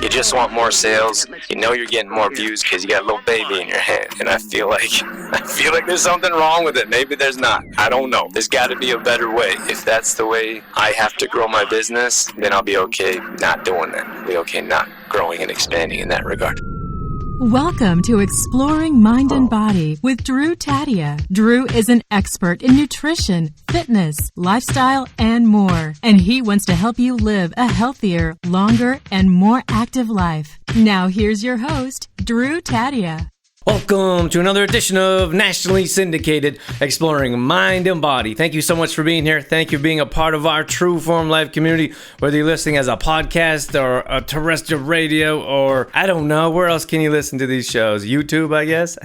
You just want more sales. You know you're getting more views because you got a little baby in your hand. And I feel like there's something wrong with it. Maybe there's not. I don't know. There's got to be a better way. If that's the way I have to grow my business, then I'll be okay not doing that. I'll be okay not growing and expanding in that regard. Welcome to Exploring Mind and Body with Drew Tadia. Drew is an expert in nutrition, fitness, lifestyle, and more. And he wants to help you live a healthier, longer, and more active life. Now here's your host, Drew Tadia. Welcome to another edition of nationally syndicated Exploring Mind and Body. Thank you so much for being here. Thank you for being a part of our True Form Life community, whether you're listening as a podcast or a terrestrial radio or I don't know, where else can you listen to these shows? YouTube, I guess.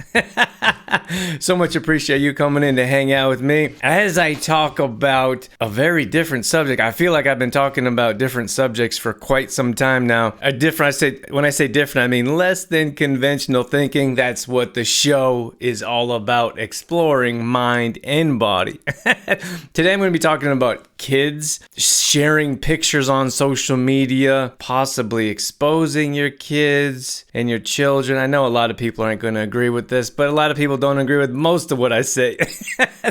So much appreciate you coming in to hang out with me as I talk about a very different subject. I feel like I've been talking about different subjects for quite some time now. When I say different, I mean less than conventional thinking. That's what the show is all about, exploring mind and body. Today I'm going to be talking about kids sharing pictures on social media, possibly exposing your kids and your children. I know a lot of people aren't going to agree with this, but a lot of people don't agree with most of what I say.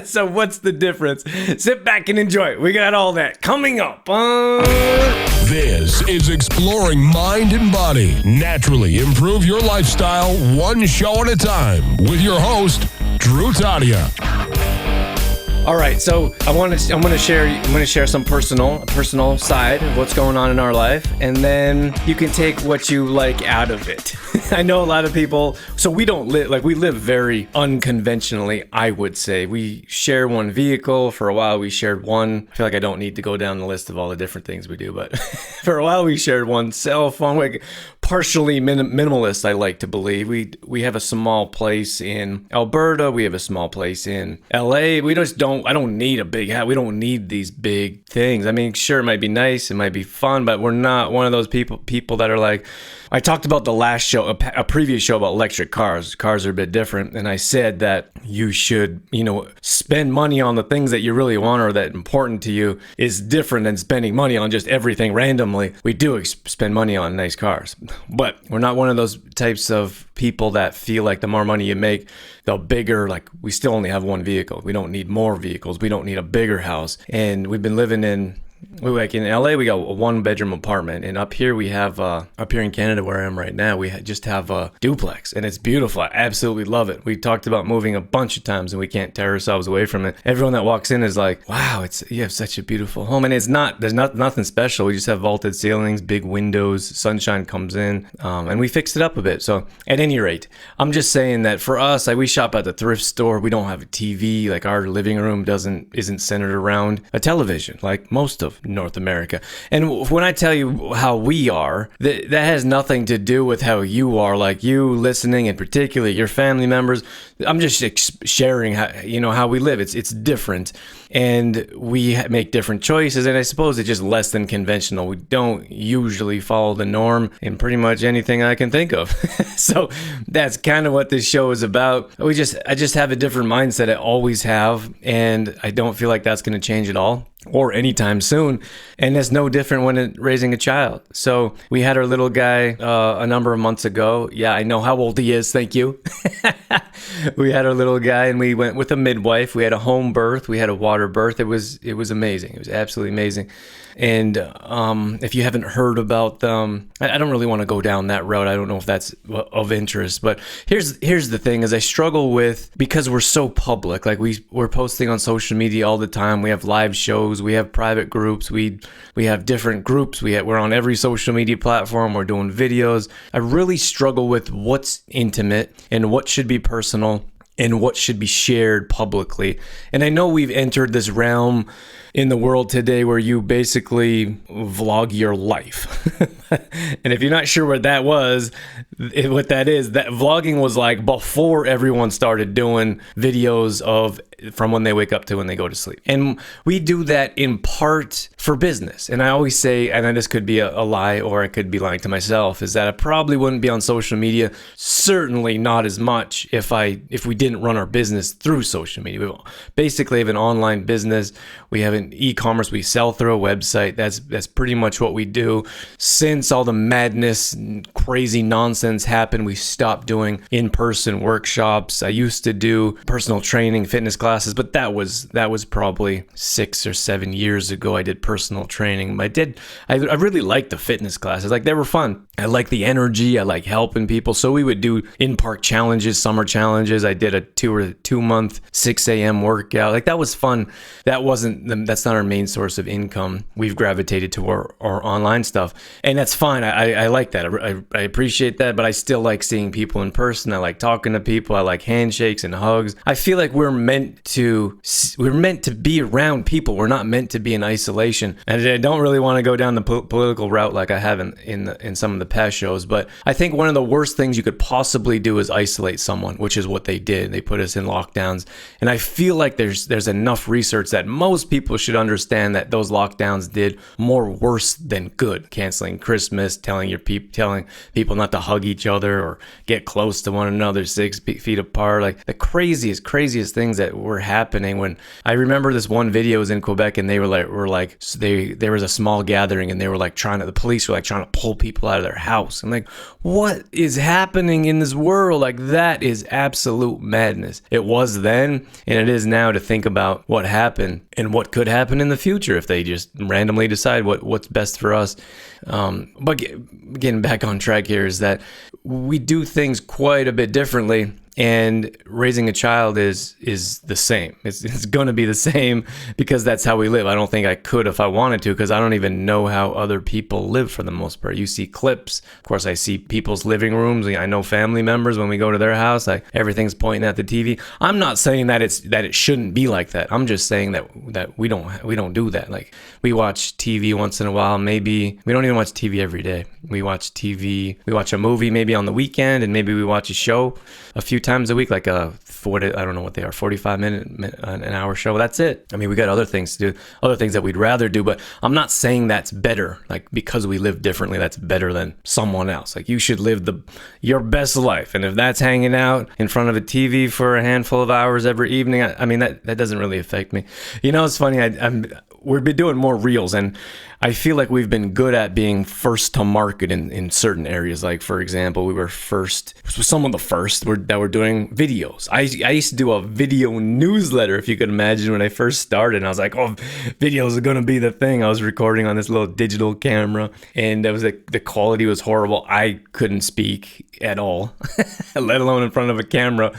So what's the difference? Sit back and enjoy it. We got all that coming up. This is Exploring Mind and Body. Naturally improve your lifestyle one show at a time with your host, Drew Tadia. All right, so I'm going to share some personal side of what's going on in our life, and then you can take what you like out of it. I know a lot of people, so we live very unconventionally, I would say. We share one vehicle. For a while we shared one. I feel like I don't need to go down the list of all the different things we do, but for a while we shared one cell phone. Like partially minimalist, I like to believe. We have a small place in Alberta. We have a small place in LA. I don't need a big house. We don't need these big things. I mean, sure, it might be nice, it might be fun, but we're not one of those people that are like, I talked about the last show, a previous show about electric cars. Cars are a bit different, and I said that you should, spend money on the things that you really want or that important to you is different than spending money on just everything randomly. We do spend money on nice cars, but we're not one of those types of people that feel like the more money you make, the bigger, like we still only have one vehicle. We don't need more vehicles. We don't need a bigger house. And we've been living in LA, we got a 1-bedroom apartment, and up here in Canada where I am right now, we just have a duplex, and it's beautiful. I absolutely love it. We talked about moving a bunch of times, and we can't tear ourselves away from it. Everyone that walks in is like, "Wow, you have such a beautiful home," and there's nothing special. We just have vaulted ceilings, big windows, sunshine comes in, and we fixed it up a bit. So at any rate, I'm just saying that for us, like we shop at the thrift store. We don't have a TV. Like our living room isn't centered around a television, like most of North America. And when I tell you how we are, that has nothing to do with how you are, like you listening, and particularly your family members. I'm just sharing how we live. It's different, and we make different choices, and I suppose it's just less than conventional. We don't usually follow the norm in pretty much anything I can think of. So that's kind of what this show is about. I just have a different mindset. I always have, and I don't feel like that's going to change at all or anytime soon. And that's no different when raising a child. So we had our little guy a number of months ago. Yeah, I know how old he is. Thank you. We had our little guy, and we went with a midwife. We had a home birth. We had a water birth. It was amazing. It was absolutely amazing. And if you haven't heard about them, I don't really want to go down that road. I don't know if that's of interest. But here's the thing: is I struggle with, because we're so public. Like we're posting on social media all the time. We have live shows. We have private groups. We have different groups. We're on every social media platform. We're doing videos. I really struggle with what's intimate and what should be personal and what should be shared publicly. And I know we've entered this realm in the world today where you basically vlog your life. And if you're not sure what that is, that vlogging was like before everyone started doing videos from when they wake up to when they go to sleep. And we do that in part for business. And I always say, and this could be a lie, or I could be lying to myself, is that I probably wouldn't be on social media, certainly not as much if we didn't run our business through social media. We basically have an online business. We have an e-commerce. We sell through a website. That's pretty much what we do since since all the madness and crazy nonsense happened, we stopped doing in-person workshops. I used to do personal training, fitness classes, but that was probably 6 or 7 years ago. I did personal training. I really liked the fitness classes. Like, they were fun. I like the energy. I like helping people. So we would do in-park challenges, summer challenges. I did a 2-month 6 a.m. workout. Like, that was fun. That's not our main source of income. We've gravitated to our online stuff, and that's fine. I like that. I appreciate that, but I still like seeing people in person. I like talking to people. I like handshakes and hugs. I feel like we're meant to be around people. We're not meant to be in isolation. And I don't really want to go down the political route like I have in some of the past shows, but I think one of the worst things you could possibly do is isolate someone, which is what they did. They put us in lockdowns, and I feel like there's enough research that most people should understand that those lockdowns did more worse than good. Canceling Christmas, telling people not to hug each other or get close to one another 6 feet apart, like the craziest things that were happening. When I remember this one video was in Quebec, and they there was a small gathering, and they were the police were trying to pull people out of their house. I'm like, what is happening in this world? Like, that is absolute madness. It was then, and it is now, to think about what happened and what could happen in the future if they just randomly decide what's best for us. But getting back on track here is that we do things quite a bit differently. And raising a child is the same. It's going to be the same because that's how we live. I don't think I could if I wanted to, because I don't even know how other people live for the most part. You see clips. Of course, I see people's living rooms. I know family members when we go to their house, everything's pointing at the TV. I'm not saying that it shouldn't be like that. I'm just saying that we don't do that. Like, we watch TV once in a while. Maybe we don't even watch TV every day. We watch TV. We watch a movie maybe on the weekend, and maybe we watch a show a few times a week, like I don't know what they are, 45-minute, an hour show. That's it. I mean, we got other things to do, other things that we'd rather do, but I'm not saying that's better. Like, because we live differently, that's better than someone else. Like, you should live your best life. And if that's hanging out in front of a TV for a handful of hours every evening, I mean, that doesn't really affect me. You know, it's funny. We've been doing more reels, and I feel like we've been good at being first to market in certain areas. Like, for example, we were some of the first that were doing videos. I used to do a video newsletter, if you could imagine, when I first started. And I was like, oh, videos are going to be the thing. I was recording on this little digital camera, and it was the quality was horrible. I couldn't speak at all, let alone in front of a camera.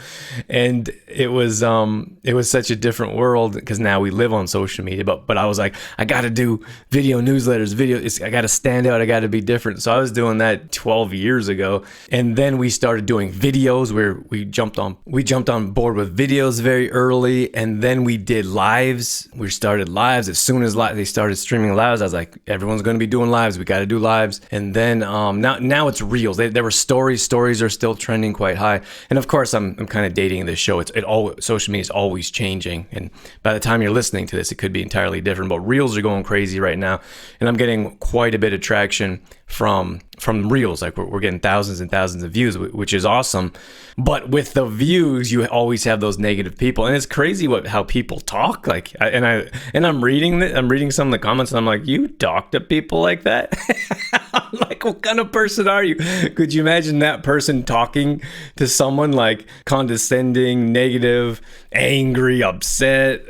And it was such a different world, because now we live on social media. But I was like, I got to do video newsletters, I got to stand out. I got to be different. So I was doing that 12 years ago. And then we started doing videos, where we jumped on board with videos very early. And then we did lives. We started lives. As soon as they started streaming lives, I was like, everyone's going to be doing lives. We got to do lives. And then now it's reels. There were stories. Stories are still trending quite high. And of course, I'm kind of dating this show. Social media is always changing. And by the time you're listening to this, it could be entirely different. But reels are going crazy right now. And I'm getting quite a bit of traction from reels. Like, we're getting thousands and thousands of views, which is awesome. But with the views, you always have those negative people, and it's crazy how people talk. Like, I'm reading some of the comments, and I'm like, you talk to people like that? I'm like, what kind of person are you? Could you imagine that person talking to someone like condescending, negative, angry, upset,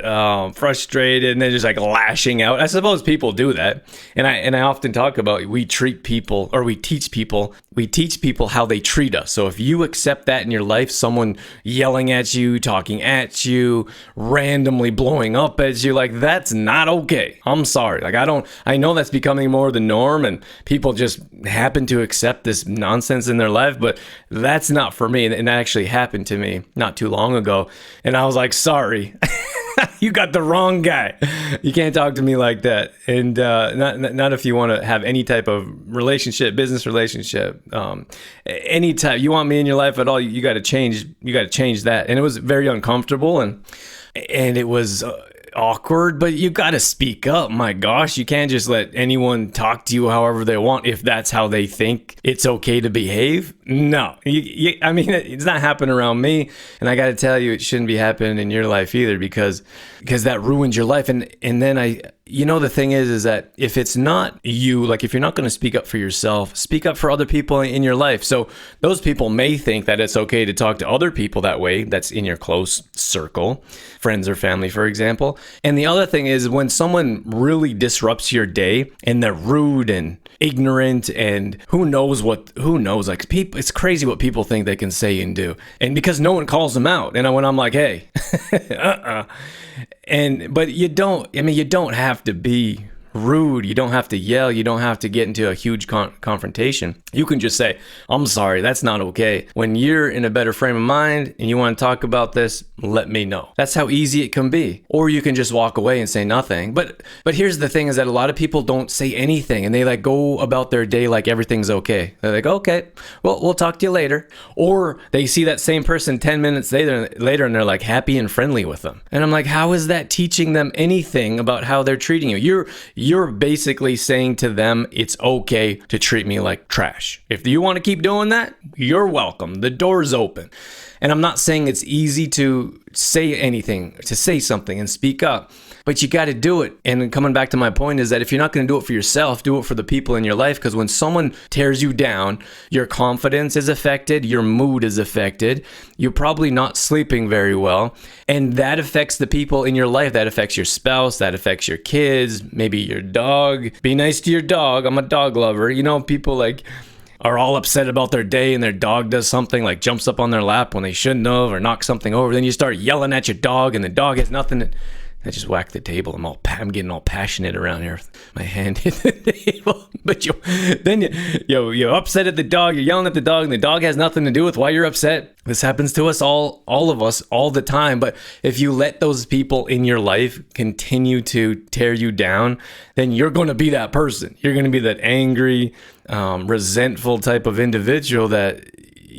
frustrated, and then just like lashing out? I suppose people do that, and I often talk about we teach people how they treat us. So if you accept that in your life, someone yelling at you, talking at you, randomly blowing up at you, like, that's not okay. I'm sorry. Like, I know that's becoming more the norm, and people just happen to accept this nonsense in their life, but that's not for me. And that actually happened to me not too long ago. And I was like, sorry. You got the wrong guy. You can't talk to me like that. And not if you want to have any type of relationship, business relationship, any type. You want me in your life at all, you got to change. You got to change that. And it was very uncomfortable, and it was awkward, but you got to speak up. My gosh, you can't just let anyone talk to you however they want if that's how they think it's okay to behave. No, I mean, it's not happening around me, and I got to tell you, it shouldn't be happening in your life either, because that ruins your life. And then the thing is that if it's not you, like if you're not going to speak up for yourself, speak up for other people in your life. So those people may think that it's okay to talk to other people that way, that's in your close circle, friends or family, for example. And the other thing is when someone really disrupts your day and they're rude and ignorant and who knows, like people, it's crazy what people think they can say and do. And because no one calls them out. And when I'm like, hey, but you don't have to be rude. You don't have to yell. You don't have to get into a huge confrontation. You can just say, I'm sorry, that's not okay. When you're in a better frame of mind and you want to talk about this, let me know. That's how easy it can be. Or you can just walk away and say nothing. But here's the thing is that a lot of people don't say anything and they like go about their day like everything's okay. They're like, okay, well, we'll talk to you later. Or they see that same person 10 minutes later and they're like happy and friendly with them. And I'm like, how is that teaching them anything about how they're treating you? You're basically saying to them, it's okay to treat me like trash. If you want to keep doing that, you're welcome. The door's open. And I'm not saying it's easy to say something and speak up, but you got to do it. And coming back to my point is that if you're not going to do it for yourself, do it for the people in your life. Because when someone tears you down, your confidence is affected, your mood is affected, you're probably not sleeping very well. And that affects the people in your life. That affects your spouse, that affects your kids, maybe your dog. Be nice to your dog. I'm a dog lover. People like are all upset about their day and their dog does something like jumps up on their lap when they shouldn't have or knocks something over. Then you start yelling at your dog and the dog has nothing. I just whacked the table. I'm getting all passionate around here. My hand hit the table. But you're upset at the dog. You're yelling at the dog and the dog has nothing to do with why you're upset. This happens to us all of us all the time. But if you let those people in your life continue to tear you down, then you're going to be that person. You're going to be that angry, resentful type of individual that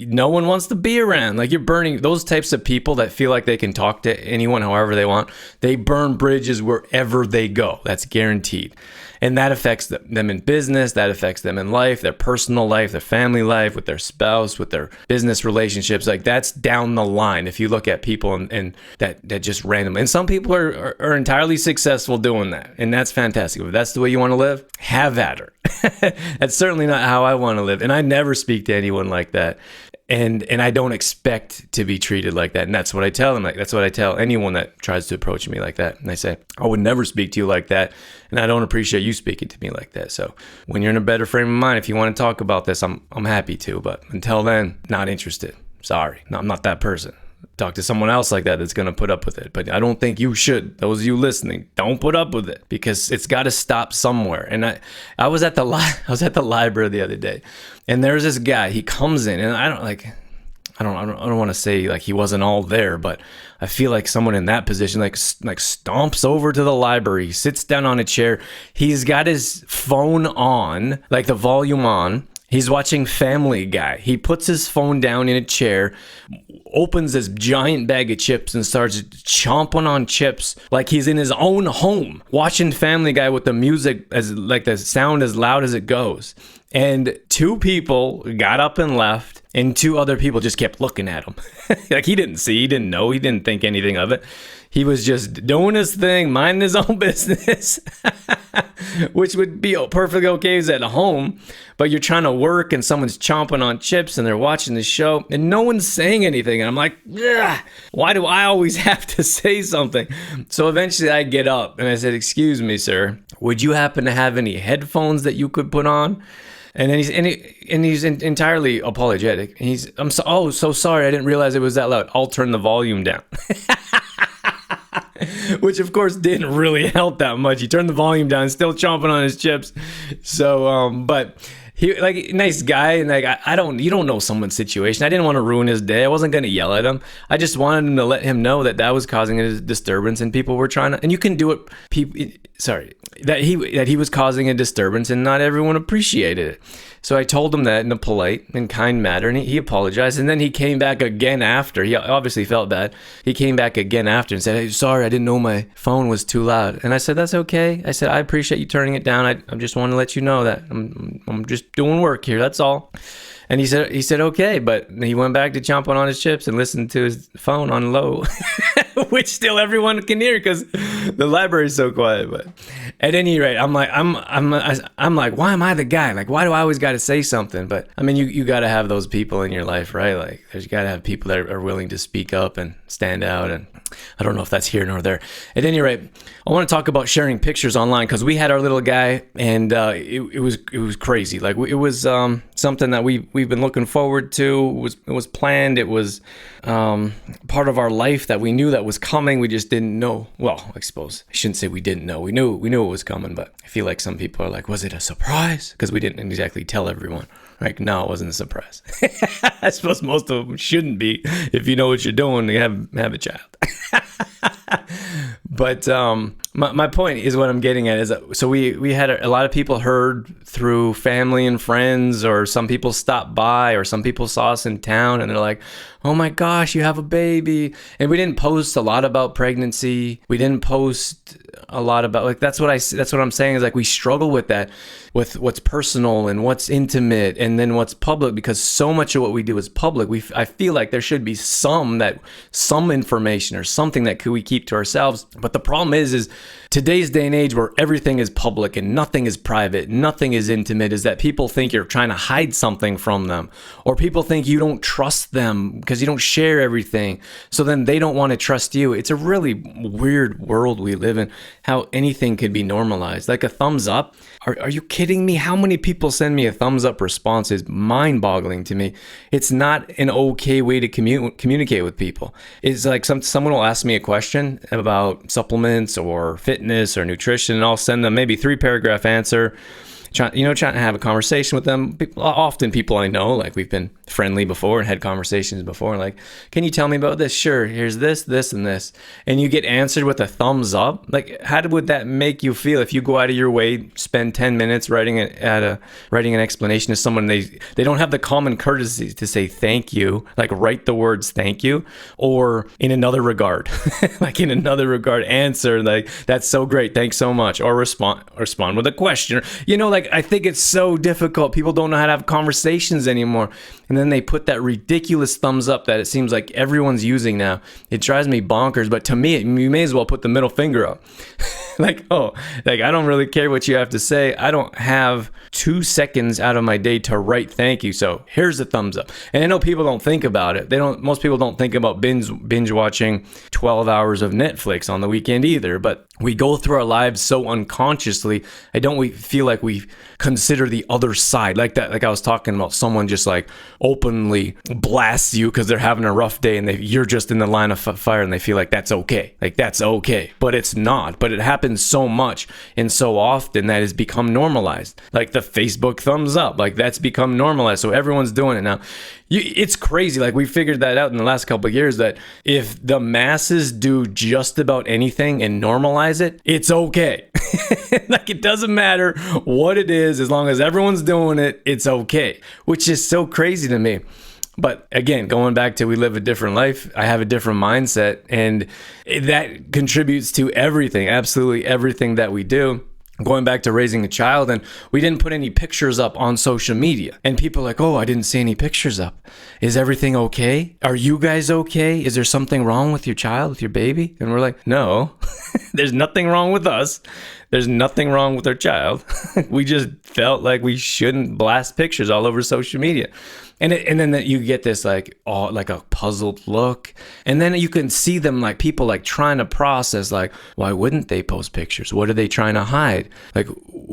no one wants to be around. Like you're burning those types of people that feel like they can talk to anyone however they want. They burn bridges wherever they go. That's guaranteed. And that affects them in business. That affects them in life, their personal life, their family life, with their spouse, with their business relationships. Like that's down the line. If you look at people and that just randomly, and some people are entirely successful doing that. And that's fantastic. If that's the way you want to live, have at her. That's certainly not how I want to live. And I never speak to anyone like that. And I don't expect to be treated like that. And that's what I tell them. Like that's what I tell anyone that tries to approach me like that. And I say, I would never speak to you like that. And I don't appreciate you speaking to me like that. So when you're in a better frame of mind, if you want to talk about this, I'm happy to. But until then, not interested. Sorry. No, I'm not that person. Talk to someone else like that that's going to put up with it. But I don't think you should. Those of you listening, don't put up with it because it's got to stop somewhere. And I was at the library the other day, and there's this guy. He comes in, and I don't want to say like he wasn't all there, but I feel like someone in that position like stomps over to the library, sits down on a chair. He's got his phone on, like the volume on. He's watching Family Guy. He puts his phone down in a chair, opens this giant bag of chips and starts chomping on chips like he's in his own home, watching Family Guy with the music as like the sound as loud as it goes. And two people got up and left, and two other people just kept looking at him. Like he didn't see, he didn't know, he didn't think anything of it. He was just doing his thing, minding his own business, which would be perfectly okay if he's at home. But you're trying to work and someone's chomping on chips and they're watching the show and no one's saying anything. And I'm like, why do I always have to say something? So eventually I get up and I said, excuse me, sir, would you happen to have any headphones that you could put on? And then he's entirely apologetic. And I'm so sorry. I didn't realize it was that loud. I'll turn the volume down. Which of course didn't really help that much. He turned the volume down, still chomping on his chips. So, but he like nice guy, and like you don't know someone's situation. I didn't want to ruin his day. I wasn't going to yell at him. I just wanted him to let him know that was causing a disturbance, and people were trying to. And you can do it. That he was causing a disturbance, and not everyone appreciated it. So I told him that in a polite and kind manner, and he apologized. And then he came back again after. He obviously felt bad. He came back again after and said, "Hey, sorry, I didn't know my phone was too loud." And I said, "That's okay." I said, "I appreciate you turning it down. I just want to let you know that I'm just doing work here. That's all." And he said, okay, but he went back to chomping on his chips and listened to his phone on low, which still everyone can hear because the library is so quiet. But at any rate, I'm like, why am I the guy? Like, why do I always got to say something? But I mean, you got to have those people in your life, right? Like, there's got to have people that are willing to speak up and stand out. And I don't know if that's here nor there. At any rate, I want to talk about sharing pictures online because we had our little guy, and it was crazy. Like, it was something that we've been looking forward to. It was planned. It was part of our life that we knew that was coming. We just didn't know. Well, I suppose I shouldn't say we didn't know. We knew it was coming, but I feel like some people are like, was it a surprise? Because we didn't exactly tell everyone. Like, no, it wasn't a surprise. I suppose most of them shouldn't be. If you know what you're doing, you have a child. But my point is what I'm getting at is that, so we had a lot of people heard through family and friends, or some people stopped by, or some people saw us in town and they're like, oh my gosh, you have a baby. And we didn't post a lot about pregnancy. We didn't post a lot about, like, that's what I'm saying is, like, we struggle with that, with what's personal and what's intimate and then what's public, because so much of what we do is public. I feel like there should be some information or something that we keep to ourselves. But the problem is today's day and age where everything is public and nothing is private, nothing is intimate, is that people think you're trying to hide something from them, or people think you don't trust them because you don't share everything. So then they don't want to trust you. It's a really weird world we live in, how anything could be normalized. Like a thumbs up. Are you kidding me? How many people send me a thumbs up response is mind-boggling to me. It's not an okay way to communicate with people. It's like someone will ask me a question about supplements or fitness or nutrition, and I'll send them maybe 3-paragraph answer. Trying to have a conversation with them. Often people I know, like, we've been friendly before and had conversations before, like, can you tell me about this? Sure, here's this, and this. And you get answered with a thumbs up. Like, how would that make you feel if you go out of your way, spend 10 minutes writing an explanation to someone, they don't have the common courtesy to say thank you, like write the words thank you, or in another regard, answer, like, that's so great, thanks so much, or respond with a question. Like, I think it's so difficult. People don't know how to have conversations anymore. And then they put that ridiculous thumbs up that it seems like everyone's using now. It drives me bonkers. But to me, you may as well put the middle finger up. I don't really care what you have to say. I don't have 2 seconds out of my day to write thank you. So here's the thumbs up. And I know people don't think about it. Most people don't think about binge watching 12 hours of Netflix on the weekend either. But we go through our lives so unconsciously. We feel like we consider the other side, like that. Like I was talking about, someone just like openly blasts you because they're having a rough day, and you're just in the line of fire, and they feel like that's okay. Like, that's okay, but it's not. But it happens so much and so often that it's become normalized. Like the Facebook thumbs up, like that's become normalized. So everyone's doing it now. It's crazy. Like, we figured that out in the last couple of years, that if the masses do just about anything and normalize it, it's okay. Like, it doesn't matter what it is, as long as everyone's doing it, it's okay, which is so crazy to me. But again, going back to, we live a different life. I have a different mindset, and that contributes to everything, absolutely everything that we do. Going back to raising a child, and we didn't put any pictures up on social media. And people are like, oh, I didn't see any pictures up. Is everything okay? Are you guys okay? Is there something wrong with your child, with your baby? And we're like, no, there's nothing wrong with us. There's nothing wrong with our child. We just felt like we shouldn't blast pictures all over social media. And then you get this like a puzzled look, and then you can see them, like, people like trying to process, like, why wouldn't they post pictures? What are they trying to hide? Like,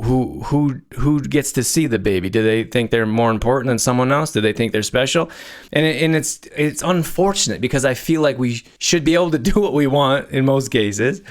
who gets to see the baby? Do they think they're more important than someone else? Do they think they're special? And it's unfortunate, because I feel like we should be able to do what we want in most cases.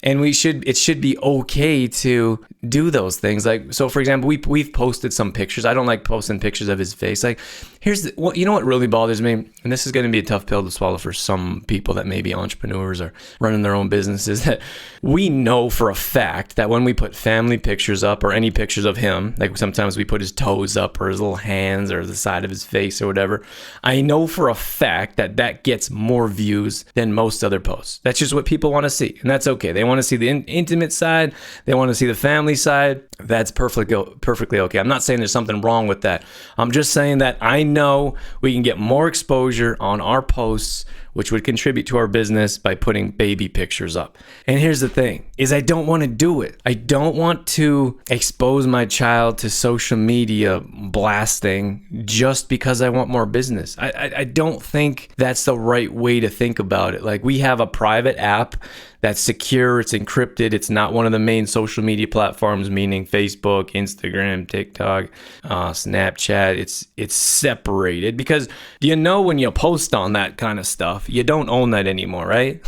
And it should be okay to do those things. Like, so for example, we've posted some pictures. I don't like posting pictures of his face. Like, you know what really bothers me? And this is going to be a tough pill to swallow for some people that may be entrepreneurs or running their own businesses, that we know for a fact that when we put family pictures up, or any pictures of him, like sometimes we put his toes up or his little hands or the side of his face or whatever, I know for a fact that gets more views than most other posts. That's just what people want to see. And that's okay. They want to see the intimate side. They want to see the family side. That's perfectly okay. I'm not saying there's something wrong with that. I'm just saying that I know we can get more exposure on our posts, which would contribute to our business by putting baby pictures up. And here's the thing, is I don't want to do it. I don't want to expose my child to social media blasting just because I want more business. I don't think that's the right way to think about it. Like, we have a private app that's secure, it's encrypted, it's not one of the main social media platforms, meaning Facebook, Instagram, TikTok, Snapchat. It's separated, because when you post on that kind of stuff, you don't own that anymore, right?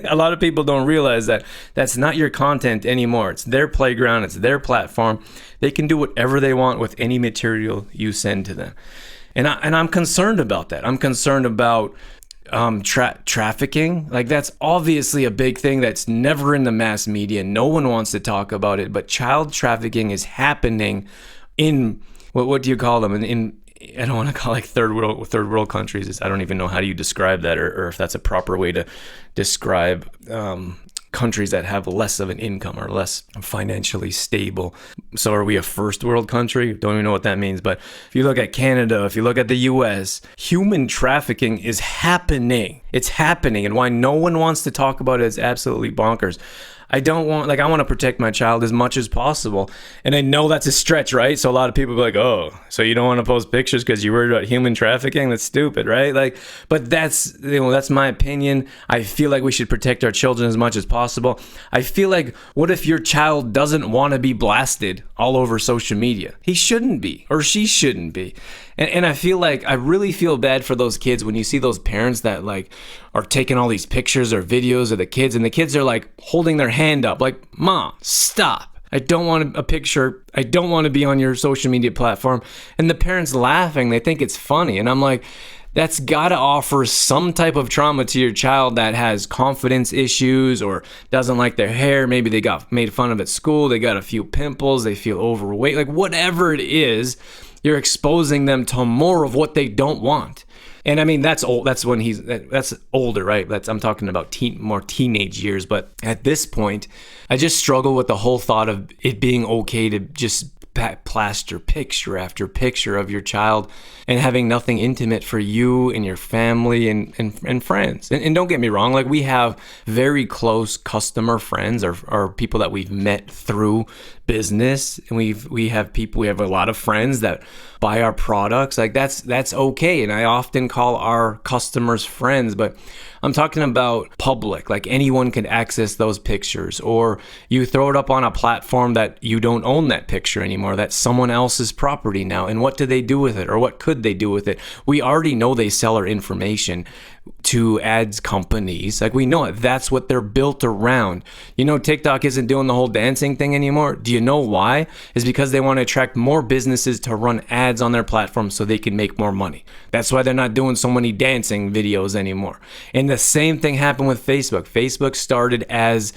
A lot of people don't realize that that's not your content anymore. It's their playground, it's their platform. They can do whatever they want with any material you send to them. And I'm concerned about that. I'm concerned about trafficking. Like, that's obviously a big thing that's never in the mass media. No one wants to talk about it, but child trafficking is happening in what do you call them? In I don't want to call it like third world countries. I don't even know how you describe that, or if that's a proper way to describe countries that have less of an income or less financially stable. So are we a first world country? Don't even know what that means. But if you look at Canada, if you look at the US, human trafficking is happening. It's happening. And why no one wants to talk about it is absolutely bonkers. I want to protect my child as much as possible. And I know that's a stretch, right? So a lot of people be like, oh, so you don't want to post pictures because you're worried about human trafficking? That's stupid, right? Like, but that's my opinion. I feel like we should protect our children as much as possible. I feel like, what if your child doesn't want to be blasted all over social media? He shouldn't be, or she shouldn't be. And I feel like, I really feel bad for those kids when you see those parents that like are taking all these pictures or videos of the kids, and the kids are like holding their hand up like, Mom, stop. I don't want a picture. I don't want to be on your social media platform. And the parents laughing, they think it's funny. And I'm like, that's got to offer some type of trauma to your child that has confidence issues or doesn't like their hair. Maybe they got made fun of at school. They got a few pimples. They feel overweight. Like, whatever it is, you're exposing them to more of what they don't want. And I mean, that's old. That's older, right? I'm talking about more teenage years. But at this point, I just struggle with the whole thought of it being okay to just plaster picture after picture of your child and having nothing intimate for you and your family and friends. And don't get me wrong, like, we have very close customer friends or people that we've met through business, and we have a lot of friends that buy our products. Like, that's okay. And I often call our customers friends, but I'm talking about public, like anyone can access those pictures, or you throw it up on a platform that you don't own that picture anymore. That's someone else's property now. And what do they do with it, or what could they do with it? We already know they sell our information to ads companies. Like, we know it. That's what they're built around. TikTok isn't doing the whole dancing thing anymore. Do you know why? It's because they want to attract more businesses to run ads on their platform so they can make more money. That's why they're not doing so many dancing videos anymore. And the same thing happened with Facebook. Facebook started as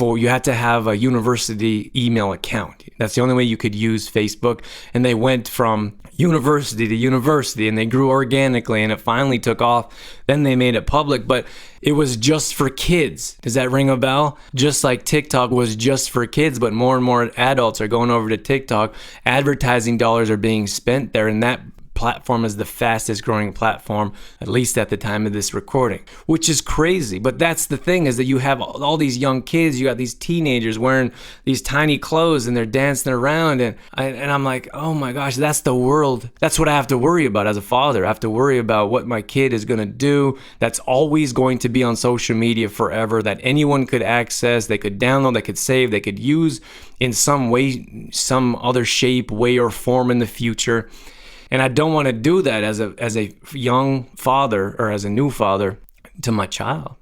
you had to have a university email account. That's the only way you could use Facebook. And they went from university to university, and they grew organically, and it finally took off. Then they made it public, but it was just for kids. Does that ring a bell? Just like TikTok was just for kids, but more and more adults are going over to TikTok. Advertising dollars are being spent there, and that platform is the fastest growing platform, at least at the time of this recording, which is crazy. But that's the thing, is that you have all these young kids, you got these teenagers wearing these tiny clothes and they're dancing around, and I'm like, oh my gosh, that's the world. That's what I have to worry about as a father. I have to worry about what my kid is going to do. That's always going to be on social media forever, that anyone could access, they could download, they could save, they could use in some way, some other shape, way, or form in the future. And I don't want to do that as a young father, or as a new father to my child.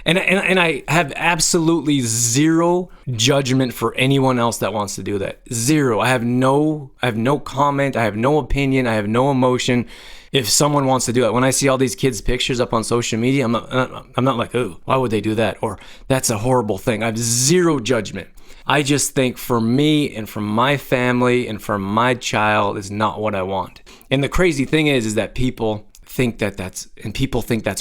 and I have absolutely zero judgment for anyone else that wants to do that. Zero. I have no comment. I have no opinion. I have no emotion. If someone wants to do that, when I see all these kids' pictures up on social media, I'm not like, oh, why would they do that? Or that's a horrible thing. I have zero judgment. I just think for me and for my family and for my child is not what I want. And the crazy thing is that people think that's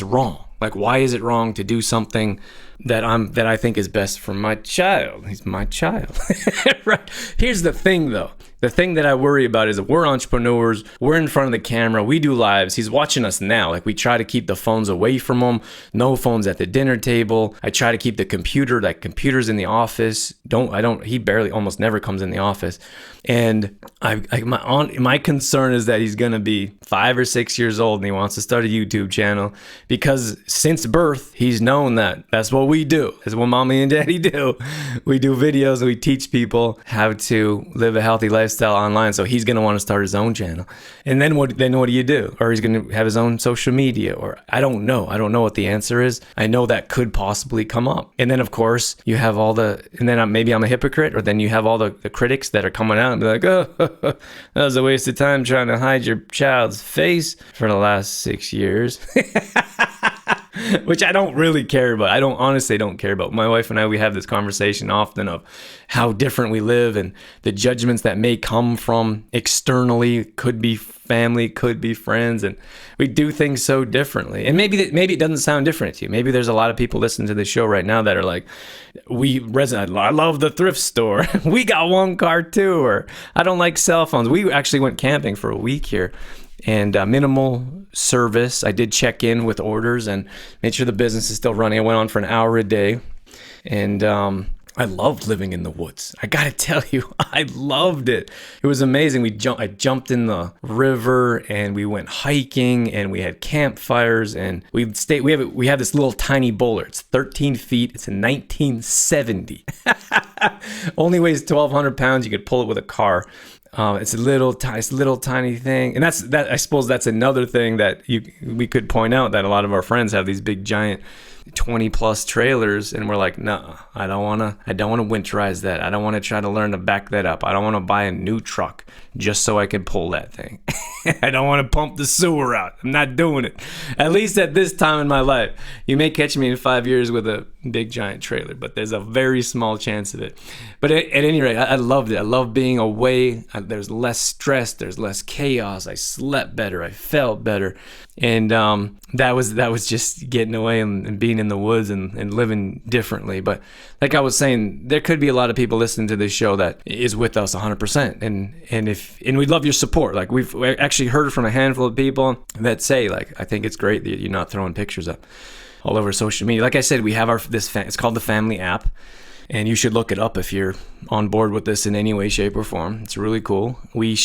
wrong. Like, why is it wrong to do something that I think is best for my child? He's my child. Right. Here's the thing, though. The thing that I worry about is that we're entrepreneurs, we're in front of the camera, we do lives. He's watching us now. Like, we try to keep the phones away from him. No phones at the dinner table. I try to keep the computer's in the office. He barely, almost never comes in the office. And my concern is that he's going to be 5 or 6 years old and he wants to start a YouTube channel, because since birth, he's known that that's what we do. That's what mommy and daddy do. We do videos and we teach people how to live a healthy lifestyle online. So he's going to want to start his own channel. And then what do you do? Or he's going to have his own social media, or I don't know. I don't know what the answer is. I know that could possibly come up. And then of course you have maybe I'm a hypocrite, or then you have all the critics that are coming out and be like, oh, that was a waste of time trying to hide your child's face for the last 6 years. Which I don't really care about. I honestly don't care about. My wife and I, we have this conversation often of how different we live, and the judgments that may come from externally, could be family, could be friends, and we do things so differently. And maybe it doesn't sound different to you. Maybe there's a lot of people listening to this show right now that are like, I love the thrift store. We got one car too. Or I don't like cell phones. We actually went camping for a week here. And minimal service. I did check in with orders and made sure the business is still running. I went on for an hour a day. And I loved living in the woods. I gotta tell you, I loved it. It was amazing. I jumped in the river and we went hiking and we had campfires and we have this little tiny bowler. It's 13 feet. It's a 1970. Only weighs 1,200 pounds. You could pull it with a car. It's a little tiny thing, and I suppose that's another thing that we could point out, that a lot of our friends have these big giant 20 plus trailers, and we're like, no, I don't want to winterize that. I don't want to try to learn to back that up. I don't want to buy a new truck just so I can pull that thing. I don't want to pump the sewer out. I'm not doing it. At least at this time in my life. You may catch me in 5 years with a big giant trailer, but there's a very small chance of it. But at any rate, I loved it. I love being away. There's less stress. There's less chaos. I slept better. I felt better. And that was just getting away and being in the woods and living differently. But like I was saying, there could be a lot of people listening to this show that is with us 100%. And we'd love your support. Like we actually heard from a handful of people that say, like, I think it's great that you're not throwing pictures up all over social media. Like I said, we have it's called the Family app. And you should look it up if you're on board with this in any way, shape, or form. It's really cool. We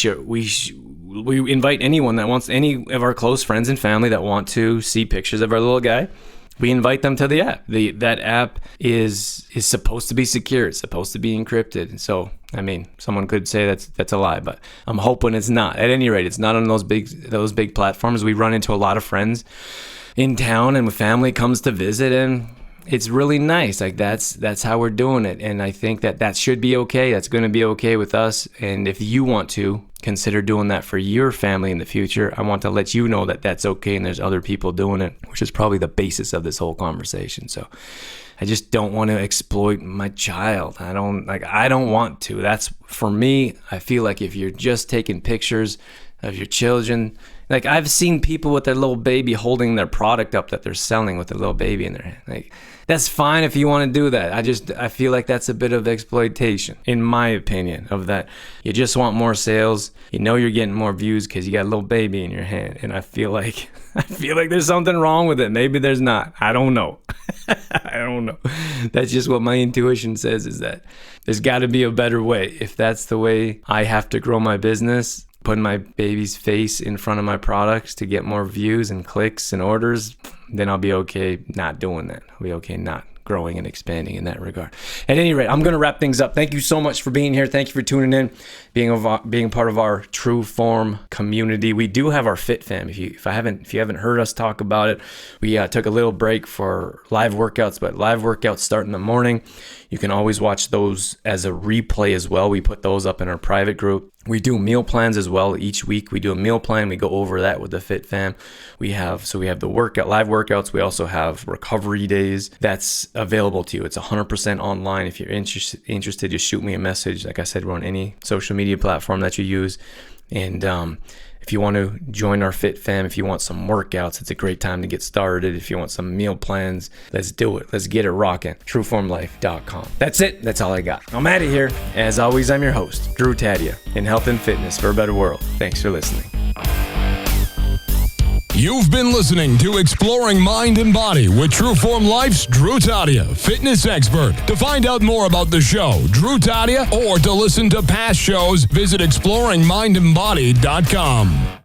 invite anyone that wants, any of our close friends and family that want to see pictures of our little guy. We invite them to the app. That app is supposed to be secure. It's supposed to be encrypted. So, I mean, someone could say that's a lie, but I'm hoping it's not. At any rate, it's not on those big platforms. We run into a lot of friends in town, and when family comes to visit, and it's really nice. Like that's how we're doing it. And I think that should be okay. That's going to be okay with us. And if you want to consider doing that for your family in the future, I want to let you know that that's okay. And there's other people doing it, which is probably the basis of this whole conversation. So I just don't want to exploit my child. I don't want to. That's, for me, I feel like if you're just taking pictures of your children, like I've seen people with their little baby holding their product up that they're selling with their little baby in their hand. Like, that's fine if you want to do that. I feel like that's a bit of exploitation, in my opinion, of that. You just want more sales. You know you're getting more views because you got a little baby in your hand. And I feel like there's something wrong with it. Maybe there's not. I don't know. I don't know. That's just what my intuition says, is that there's got to be a better way. If that's the way I have to grow my business, putting my baby's face in front of my products to get more views and clicks and orders, then I'll be okay not doing that. I'll be okay not growing and expanding in that regard. At any rate, I'm going to wrap things up. Thank you so much for being here. Thank you for tuning in, being part of our True Form community. We do have our Fit Fam. If you haven't heard us talk about it, we took a little break for live workouts, but live workouts start in the morning. You can always watch those as a replay as well. We put those up in our private group. We do meal plans as well. Each week we do a meal plan. We go over that with the Fit Fam. We have the live workouts. We also have recovery days. That's available to you. It's 100% online. If you're interested, just shoot me a message. Like I said, we're on any social media platform that you use. And If you want to join our Fit Fam, if you want some workouts, it's a great time to get started. If you want some meal plans, let's do it. Let's get it rocking. TrueFormLife.com. That's it. That's all I got. I'm out of here. As always, I'm your host, Drew Tadia, in health and fitness for a better world. Thanks for listening. You've been listening to Exploring Mind and Body with Trueform Life's Drew Tadia, fitness expert. To find out more about the show, Drew Tadia, or to listen to past shows, visit exploringmindandbody.com.